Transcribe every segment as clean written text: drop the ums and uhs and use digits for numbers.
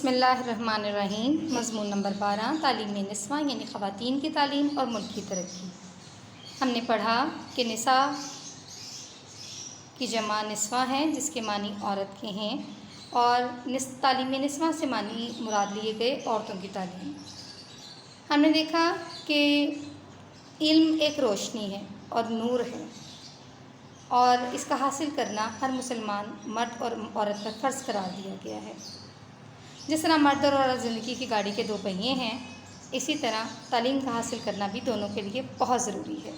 بسم اللہ الرحمن الرحیم۔ مضمون نمبر 12 تعلیم نسواں یعنی خواتین کی تعلیم اور ملک کی ترقی۔ ہم نے پڑھا کہ نساء کی جمع نسواں ہے جس کے معنی عورت کے ہیں، اور تعلیم نسواں سے معنی مراد لیے گئے عورتوں کی تعلیم۔ ہم نے دیکھا کہ علم ایک روشنی ہے اور نور ہے، اور اس کا حاصل کرنا ہر مسلمان مرد اور عورت پر فرض قرار دیا گیا ہے۔ جس طرح مرد اور عورت زندگی کی گاڑی کے دو پہیے ہیں، اسی طرح تعلیم کا حاصل کرنا بھی دونوں کے لیے بہت ضروری ہے۔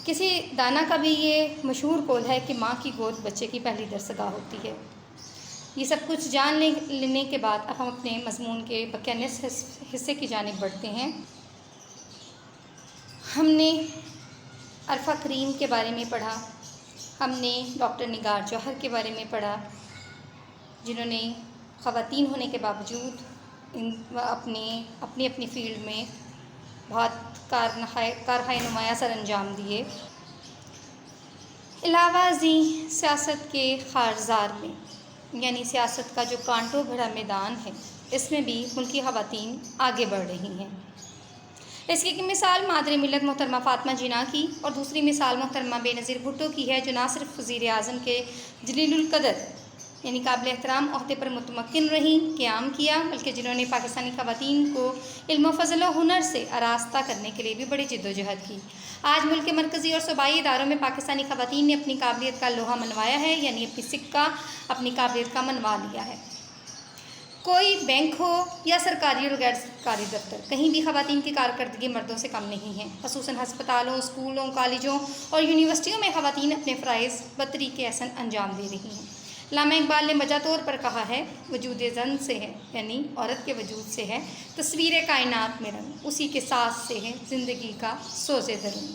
کسی دانا کا بھی یہ مشہور قول ہے کہ ماں کی گود بچے کی پہلی درسگاہ ہوتی ہے۔ یہ سب کچھ جان لینے کے بعد اب ہم اپنے مضمون کے بقیہ نصف حصے کی جانب بڑھتے ہیں۔ ہم نے عرفہ کریم کے بارے میں پڑھا، ہم نے ڈاکٹر نگار جوہر کے بارے میں پڑھا، جنہوں نے خواتین ہونے کے باوجود اپنی فیلڈ میں بہت کارہائے نمایاں سر انجام دیے۔ علاوہ ازیں سیاست کے خارزار میں یعنی سیاست کا جو کانٹوں بھرا میدان ہے، اس میں بھی ملکی خواتین آگے بڑھ رہی ہیں۔ اس کی مثال مادر ملت محترمہ فاطمہ جناح کی، اور دوسری مثال محترمہ بے نظیر بھٹو کی ہے، جو نہ صرف وزیر اعظم کے جلیل القدر یعنی قابل احترام عہدے پر متمکن رہیں، قیام کیا، بلکہ جنہوں نے پاکستانی خواتین کو علم و فضل و ہنر سے آراستہ کرنے کے لیے بھی بڑی جدوجہد کی۔ آج ملک کے مرکزی اور صوبائی اداروں میں پاکستانی خواتین نے اپنی قابلیت کا لوہا منوایا ہے، یعنی اپنی سکہ اپنی قابلیت کا منوا لیا ہے۔ کوئی بینک ہو یا سرکاری اور غیر سرکاری دفتر، کہیں بھی خواتین کی کارکردگی مردوں سے کم نہیں ہے۔ خصوصاً ہسپتالوں، اسکولوں، کالجوں اور یونیورسٹیوں میں خواتین اپنے فرائض بطریق احسن انجام دے رہی ہیں۔ علامہ اقبال نے مجا طور پر کہا ہے، وجود زن سے ہے یعنی عورت کے وجود سے ہے تصویر کائنات میں رنگ، اسی کے ساتھ سے ہے زندگی کا سوز درون۔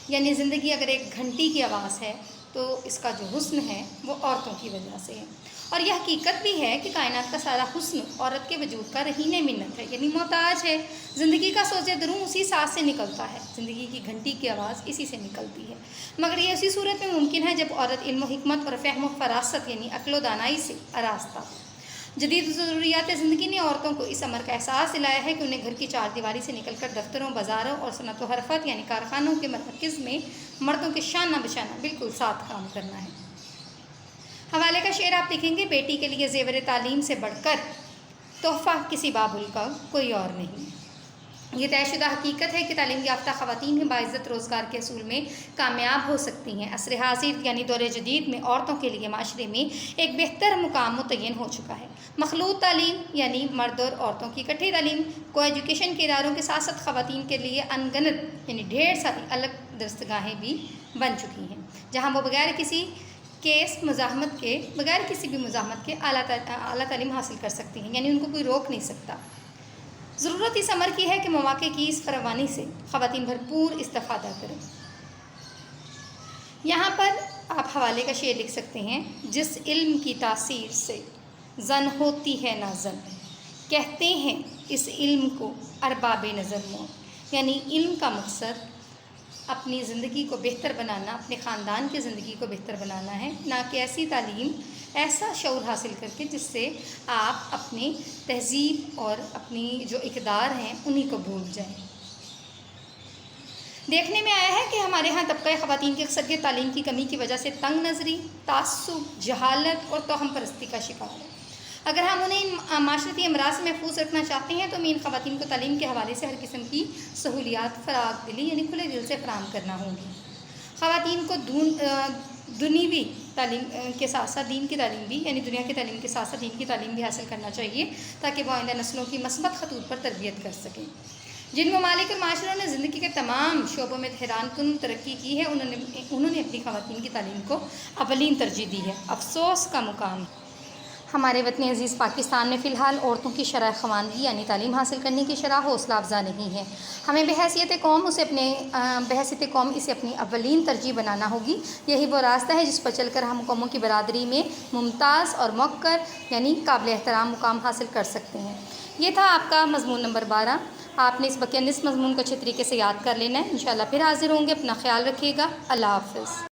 یعنی زندگی اگر ایک گھنٹی کی آواز ہے تو اس کا جو حسن ہے وہ عورتوں کی وجہ سے ہے، اور یہ حقیقت بھی ہے کہ کائنات کا سارا حسن عورت کے وجود کا رہین منت ہے، یعنی محتاج ہے۔ زندگی کا سوز درون اسی سانس سے نکلتا ہے، زندگی کی گھنٹی کی آواز اسی سے نکلتی ہے، مگر یہ اسی صورت میں ممکن ہے جب عورت علم و حکمت اور فہم و فراست یعنی عقل و دانائی سے آراستہ ہو۔ جدید ضروریات زندگی نے عورتوں کو اس امر کا احساس دلایا ہے کہ انہیں گھر کی چار دیواری سے نکل کر دفتروں، بازاروں اور صنعت و حرفت یعنی کارخانوں کے مرکز میں مردوں کے شانہ بشانہ بالکل ساتھ کام کرنا ہے۔ حوالے کا شعر آپ دیکھیں گے، بیٹی کے لیے زیور تعلیم سے بڑھ کر تحفہ کسی بابل کا کوئی اور نہیں۔ یہ طے شدہ حقیقت ہے کہ تعلیم یافتہ خواتین ہی باعزت روزگار کے حصول میں کامیاب ہو سکتی ہیں۔ عصر حاضر یعنی دور جدید میں عورتوں کے لیے معاشرے میں ایک بہتر مقام متعین ہو چکا ہے۔ مخلوط تعلیم یعنی مرد اور عورتوں کی اکٹھی تعلیم، کو ایجوکیشن کے اداروں کے ساتھ ساتھ خواتین کے لیے انگنت یعنی ڈھیر ساری الگ درسگاہیں بھی بن چکی ہیں، جہاں وہ بغیر کسی بھی مزاحمت کے اعلیٰ تعلیم حاصل کر سکتی ہیں، یعنی ان کو کوئی روک نہیں سکتا۔ ضرورت اس امر کی ہے کہ مواقع کی اس فراوانی سے خواتین بھرپور استفادہ کریں۔ یہاں پر آپ حوالے کا شعر لکھ سکتے ہیں، جس علم کی تاثیر سے زن ہوتی ہے نہ زن، کہتے ہیں اس علم کو ارباب نظر موت۔ یعنی علم کا مقصد اپنی زندگی کو بہتر بنانا، اپنے خاندان کی زندگی کو بہتر بنانا ہے، نہ کہ ایسی تعلیم، ایسا شعور حاصل کر کے جس سے آپ اپنی تہذیب اور اپنی جو اقدار ہیں انہی کو بھول جائیں۔ دیکھنے میں آیا ہے کہ ہمارے ہاں طبقہ خواتین کی اکثریت تعلیم کی کمی کی وجہ سے تنگ نظری، تعصب، جہالت اور توہم پرستی کا شکار ہے۔ اگر ہم انہیں معاشرتی امراض سے محفوظ رکھنا چاہتے ہیں تو ہمیں ان خواتین کو تعلیم کے حوالے سے ہر قسم کی سہولیات فراغ دلی یعنی کھلے دل سے فراہم کرنا ہوگی۔ خواتین کو دنیوی تعلیم کے ساتھ ساتھ دین کی تعلیم بھی یعنی دنیا کی تعلیم کے ساتھ ساتھ دین کی تعلیم بھی حاصل کرنا چاہیے، تاکہ وہ آئندہ نسلوں کی مثبت خطوط پر تربیت کر سکیں۔ جن ممالک اور معاشروں نے زندگی کے تمام شعبوں میں حیران کن ترقی کی ہے، انہوں نے اپنی خواتین کی تعلیم کو اولین ترجیح دی ہے۔ افسوس کا مقام ہمارے وطن عزیز پاکستان میں فی الحال عورتوں کی شرح خواندگی یعنی تعلیم حاصل کرنے کی شرح حوصلہ افزا نہیں ہے۔ ہمیں بحیثیت قوم اسے اپنی اولین ترجیح بنانا ہوگی۔ یہی وہ راستہ ہے جس پر چل کر ہم قوموں کی برادری میں ممتاز اور موقر یعنی قابل احترام مقام حاصل کر سکتے ہیں۔ یہ تھا آپ کا مضمون نمبر 12۔ آپ نے اس بقیہ نصف مضمون کو اچھے طریقے سے یاد کر لینا ہے۔ انشاءاللہ پھر حاضر ہوں گے۔ اپنا خیال رکھیے گا۔ اللہ حافظ۔